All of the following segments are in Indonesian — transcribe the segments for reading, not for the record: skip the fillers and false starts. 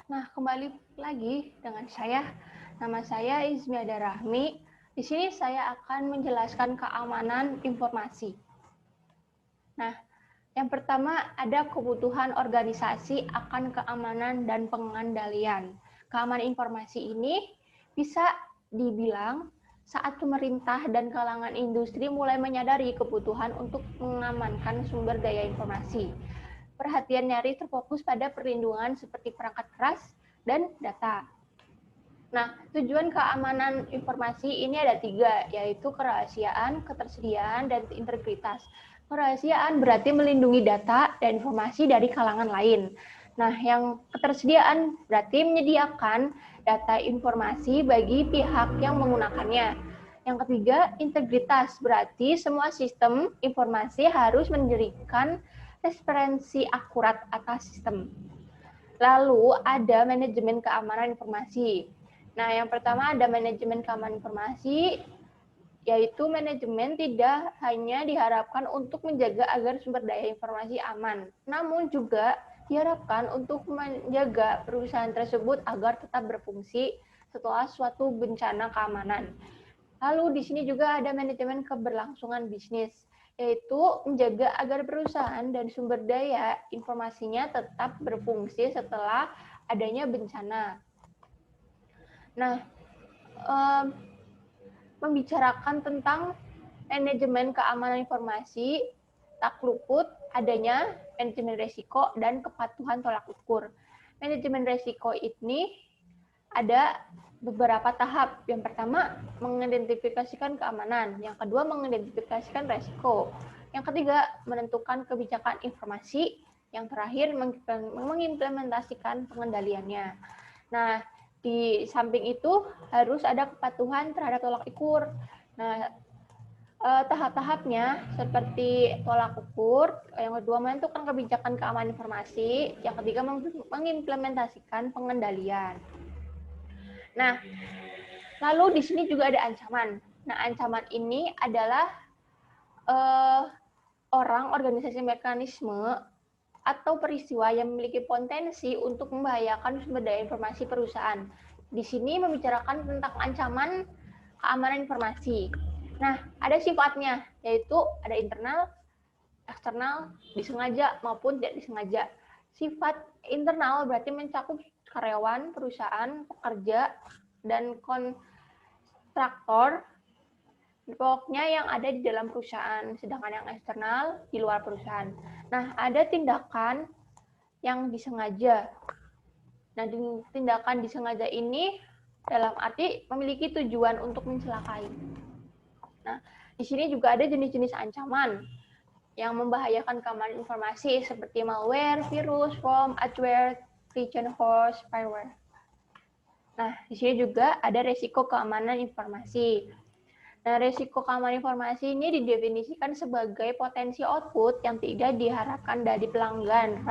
Nah, kembali lagi dengan saya. Nama saya Izmiada Rahmi. Di sini saya akan menjelaskan keamanan informasi. Nah, yang pertama ada kebutuhan organisasi akan keamanan dan pengendalian. Keamanan informasi ini bisa dibilang saat pemerintah dan kalangan industri mulai menyadari kebutuhan untuk mengamankan sumber daya informasi. Perhatian nyaris terfokus pada perlindungan seperti perangkat keras dan data. Nah, tujuan keamanan informasi ini ada 3, yaitu kerahasiaan, ketersediaan, dan integritas. Kerahasiaan berarti melindungi data dan informasi dari kalangan lain. Nah, yang ketersediaan berarti menyediakan data informasi bagi pihak yang menggunakannya. Yang ketiga, integritas berarti semua sistem informasi harus mendirikan referensi akurat atas sistem. Lalu ada manajemen keamanan informasi. Nah, yang pertama ada manajemen keamanan informasi, yaitu manajemen tidak hanya diharapkan untuk menjaga agar sumber daya informasi aman, namun juga diharapkan untuk menjaga perusahaan tersebut agar tetap berfungsi setelah suatu bencana keamanan. Lalu di sini juga ada manajemen keberlangsungan bisnis, yaitu menjaga agar perusahaan dan sumber daya informasinya tetap berfungsi setelah adanya bencana. Nah, membicarakan tentang manajemen keamanan informasi, tak luput adanya manajemen resiko dan kepatuhan tolak ukur. Manajemen resiko ini ada beberapa tahap. Yang pertama, mengidentifikasikan keamanan. Yang kedua, mengidentifikasikan resiko. Yang ketiga, menentukan kebijakan informasi. Yang terakhir, mengimplementasikan pengendaliannya. Nah, di samping itu harus ada kepatuhan terhadap tolak ukur. Nah, tahap-tahapnya seperti tolak ukur, yang kedua menentukan kebijakan keamanan informasi, yang ketiga mengimplementasikan pengendalian. Nah, lalu di sini juga ada ancaman. Nah, ancaman ini adalah orang, organisasi, mekanisme atau peristiwa yang memiliki potensi untuk membahayakan sumber daya informasi perusahaan. Di sini membicarakan tentang ancaman keamanan informasi. Nah, ada sifatnya, yaitu ada internal, eksternal, disengaja maupun tidak disengaja. Sifat internal berarti mencakup karyawan, perusahaan, pekerja, dan kontraktor, pokoknya yang ada di dalam perusahaan, sedangkan yang eksternal di luar perusahaan. Nah, ada tindakan yang disengaja. Nah, tindakan disengaja ini dalam arti memiliki tujuan untuk mencelakai. Nah, di sini juga ada jenis-jenis ancaman yang membahayakan keamanan informasi seperti malware, virus, worm, adware, Trojan horse, spyware. Nah, di sini juga ada resiko keamanan informasi. Nah, resiko keamanan informasi ini didefinisikan sebagai potensi output yang tidak diharapkan dari pelanggaran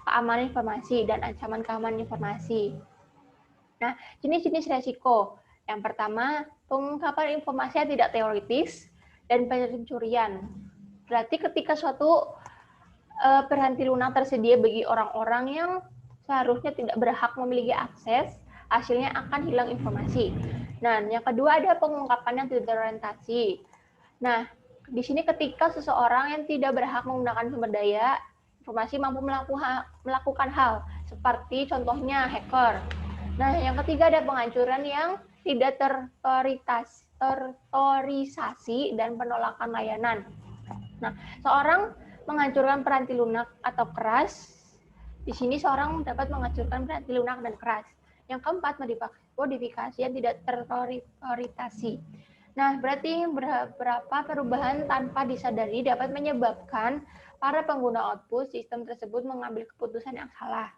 keamanan informasi dan ancaman keamanan informasi. Nah, jenis-jenis resiko. Yang pertama, pengungkapan informasi yang tidak teoritis dan pencurian. Berarti ketika suatu berhenti lunak tersedia bagi orang-orang yang seharusnya tidak berhak memiliki akses, hasilnya akan hilang informasi. Nah, yang kedua ada pengungkapan yang tidak terorientasi. Nah, di sini ketika seseorang yang tidak berhak menggunakan sumber daya informasi mampu melakukan hal seperti contohnya hacker. Nah, yang ketiga ada penghancuran yang tidak tertorisasi dan penolakan layanan. Nah, seorang menghancurkan peranti lunak atau keras. Di sini seorang dapat menghancurkan peranti lunak dan keras. Yang keempat, modifikasi yang tidak tertorisasi. Nah, berarti beberapa perubahan tanpa disadari dapat menyebabkan para pengguna output sistem tersebut mengambil keputusan yang salah.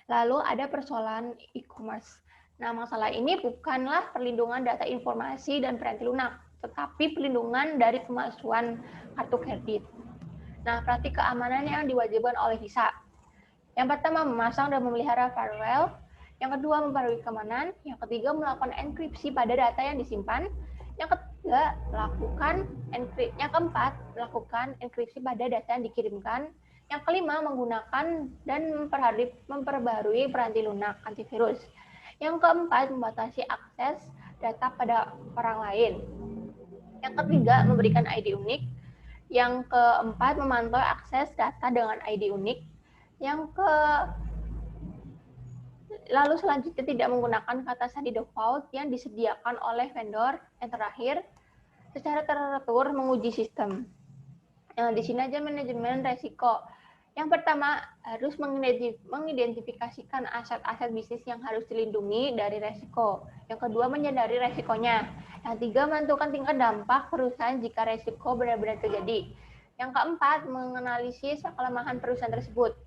Lalu ada persoalan e-commerce. Nah, masalah ini bukanlah perlindungan data informasi dan peranti lunak, tetapi perlindungan dari pemalsuan kartu kredit. Nah, praktik keamanan yang diwajibkan oleh HISA. Yang pertama, memasang dan memelihara firewall. Yang kedua, memperbarui keamanan. Yang ketiga, melakukan enkripsi pada data yang disimpan. Yang ketiga, melakukan enkripsi. Yang keempat, melakukan enkripsi pada data yang dikirimkan. Yang kelima, menggunakan dan memperbarui peranti lunak antivirus. Yang keempat, membatasi akses data pada orang lain. Yang ketiga, memberikan ID unik. Yang keempat, memantau akses data dengan ID unik. Lalu selanjutnya tidak menggunakan kata sandi default yang disediakan oleh vendor. Yang terakhir, secara teratur menguji sistem. Nah, di sini aja manajemen resiko. Yang pertama, harus mengidentifikasikan aset-aset bisnis yang harus dilindungi dari resiko. Yang kedua, menyadari resikonya. Yang tiga, menentukan tingkat dampak perusahaan jika resiko benar-benar terjadi. Yang keempat, menganalisis kelemahan perusahaan tersebut.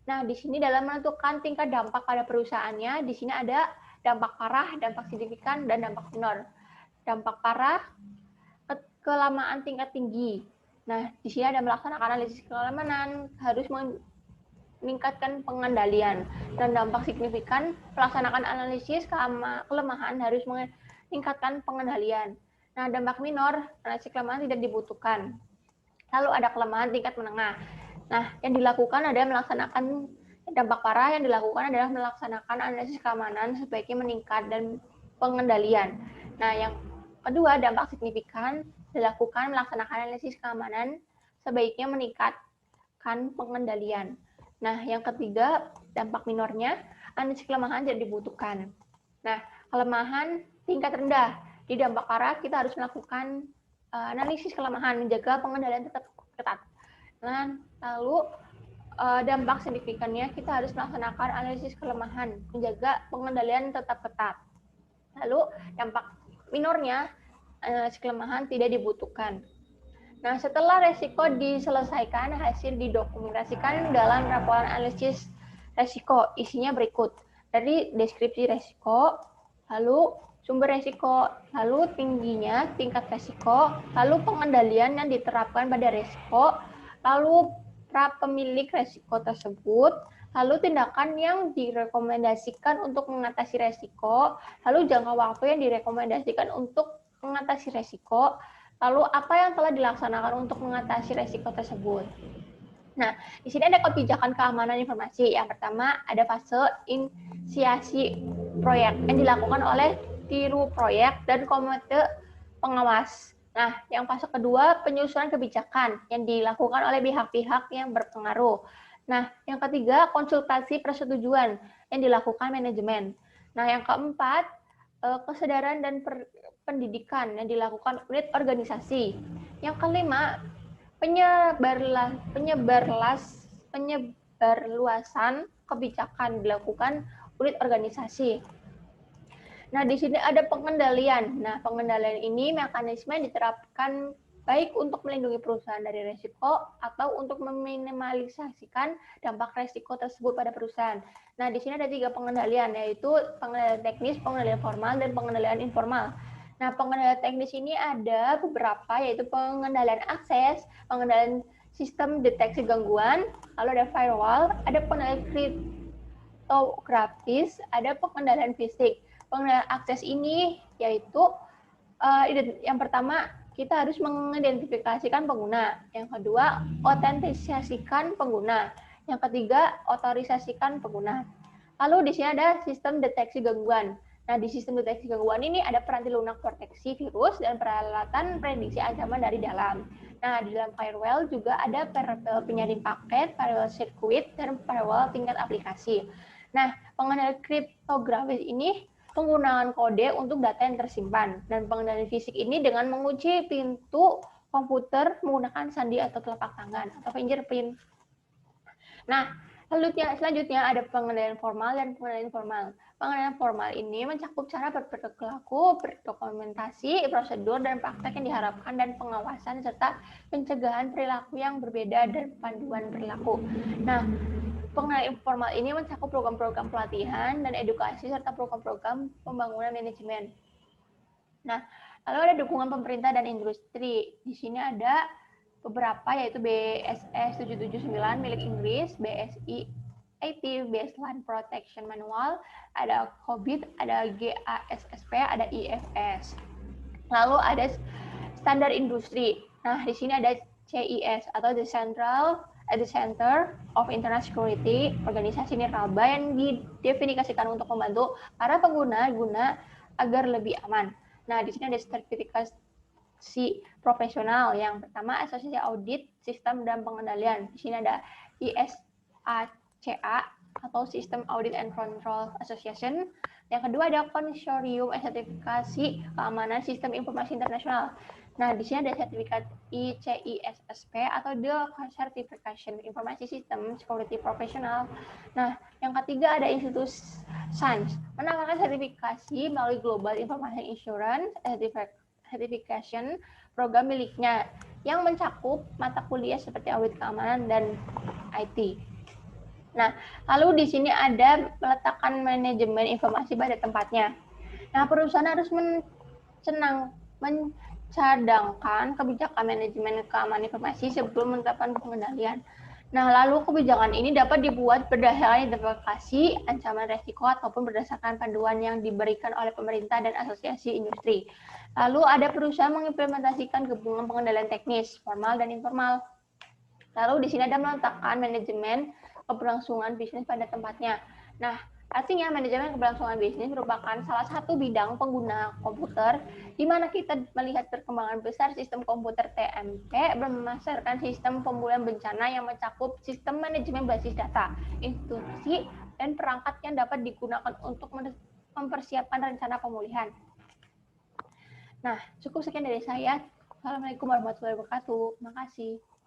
Nah, di sini dalam menentukan tingkat dampak pada perusahaannya, di sini ada dampak parah, dampak signifikan, dan dampak minor. Dampak parah, kelamaan tingkat tinggi. Nah, di sini ada melaksanakan analisis keamanan, harus meningkatkan pengendalian. Dan dampak signifikan, melaksanakan analisis kelemahan, harus meningkatkan pengendalian. Nah, dampak minor, analisis kelemahan tidak dibutuhkan. Lalu ada kelemahan tingkat menengah. Nah, yang dilakukan adalah melaksanakan dampak parah, yang dilakukan adalah melaksanakan analisis keamanan sebaiknya meningkat dan pengendalian. Nah, yang kedua, dampak signifikan, dilakukan melaksanakan analisis keamanan sebaiknya meningkatkan pengendalian. Nah, yang ketiga, dampak minornya, analisis kelemahan tidak dibutuhkan. Nah, kelemahan tingkat rendah. Di dampak parah, kita harus melakukan analisis kelemahan, menjaga pengendalian tetap ketat. Nah, lalu dampak signifikannya, kita harus melaksanakan analisis kelemahan, menjaga pengendalian tetap ketat. Lalu dampak minornya, analisis kelemahan tidak dibutuhkan. Nah, setelah resiko diselesaikan, hasil didokumentasikan dalam laporan analisis resiko. Isinya berikut. Dari deskripsi resiko, lalu sumber resiko, lalu tingginya tingkat resiko, lalu pengendalian yang diterapkan pada resiko, lalu pemilik resiko tersebut, lalu tindakan yang direkomendasikan untuk mengatasi resiko, lalu jangka waktu yang direkomendasikan untuk mengatasi resiko, lalu apa yang telah dilaksanakan untuk mengatasi resiko tersebut. Nah, di sini ada kebijakan keamanan informasi. Yang pertama, ada fase inisiasi proyek yang dilakukan oleh tiru proyek dan komite pengawas. Nah, yang fase kedua, penyusunan kebijakan yang dilakukan oleh pihak-pihak yang berpengaruh. Nah, yang ketiga, konsultasi persetujuan yang dilakukan manajemen. Nah, yang keempat, kesadaran dan pendidikan yang dilakukan unit organisasi. Yang kelima, penyebarluasan kebijakan dilakukan unit organisasi. Nah, di sini ada pengendalian. Nah, pengendalian ini mekanisme yang diterapkan baik untuk melindungi perusahaan dari risiko atau untuk meminimalisasikan dampak risiko tersebut pada perusahaan. Nah, di sini ada 3 pengendalian, yaitu pengendalian teknis, pengendalian formal, dan pengendalian informal. Nah, pengendalian teknis ini ada beberapa, yaitu pengendalian akses, pengendalian sistem deteksi gangguan, lalu ada firewall, ada pengendalian kriptografis, ada pengendalian fisik. Pengendalian akses ini yaitu yang pertama, kita harus mengidentifikasikan pengguna. Yang kedua, otentisasikan pengguna. Yang ketiga, otorisasikan pengguna. Lalu di sini ada sistem deteksi gangguan. Nah, di sistem deteksi gangguan ini ada peranti lunak proteksi virus dan peralatan prediksi ancaman dari dalam. Nah, di dalam firewall juga ada firewall penyaring paket, firewall sirkuit, dan firewall tingkat aplikasi. Nah, pengendalian kriptografis ini penggunaan kode untuk data yang tersimpan. Dan pengendalian fisik ini dengan mengunci pintu komputer menggunakan sandi atau telapak tangan atau fingerprint. Nah, selanjutnya ada pengendalian formal dan pengendalian informal. Pengendalian formal ini mencakup cara berperilaku, berdokumentasi, prosedur, dan praktek yang diharapkan dan pengawasan serta pencegahan perilaku yang berbeda dan panduan perilaku. Nah, pengendalian informal ini mencakup program-program pelatihan dan edukasi serta program-program pembangunan manajemen. Nah, lalu ada dukungan pemerintah dan industri. Di sini ada beberapa, yaitu BSS 779 milik Inggris, BSI 80 Baseline Protection Manual, ada COBIT, ada GASSP, ada IFS. Lalu ada standar industri. Nah, di sini ada CIS atau The Central at the center of internal security, organisasi nirlaba yang didefinisikan untuk membantu para pengguna agar lebih aman. Nah, di sini ada sertifikasi profesional. Yang pertama, Asosiasi Audit Sistem dan Pengendalian. Di sini ada ISACA atau System Audit and Control Association. Yang kedua ada Konsorsium Sertifikasi Keamanan Sistem Informasi Internasional. Nah, di sini ada sertifikat ICISSP atau The Certification Informasi System Security Professional. Nah, yang ketiga ada Institut SANS, menawarkan sertifikasi melalui Global Information Insurance Certification program miliknya yang mencakup mata kuliah seperti audit keamanan dan IT. Nah, lalu di sini ada meletakkan manajemen informasi pada tempatnya. Nah, perusahaan harus mencadangkan kebijakan manajemen keamanan informasi sebelum menetapkan pengendalian. Nah, lalu kebijakan ini dapat dibuat berdasarkan identifikasi, ancaman resiko, ataupun berdasarkan panduan yang diberikan oleh pemerintah dan asosiasi industri. Lalu ada perusahaan mengimplementasikan gabungan pengendalian teknis, formal dan informal. Lalu di sini ada meletakkan manajemen keberlangsungan bisnis pada tempatnya. Nah, artinya manajemen keberlangsungan bisnis merupakan salah satu bidang pengguna komputer di mana kita melihat perkembangan besar sistem komputer TMP berdasarkan sistem pemulihan bencana yang mencakup sistem manajemen basis data, institusi, dan perangkat yang dapat digunakan untuk mempersiapkan rencana pemulihan. Nah, cukup sekian dari saya. Assalamualaikum warahmatullahi wabarakatuh. Terima kasih.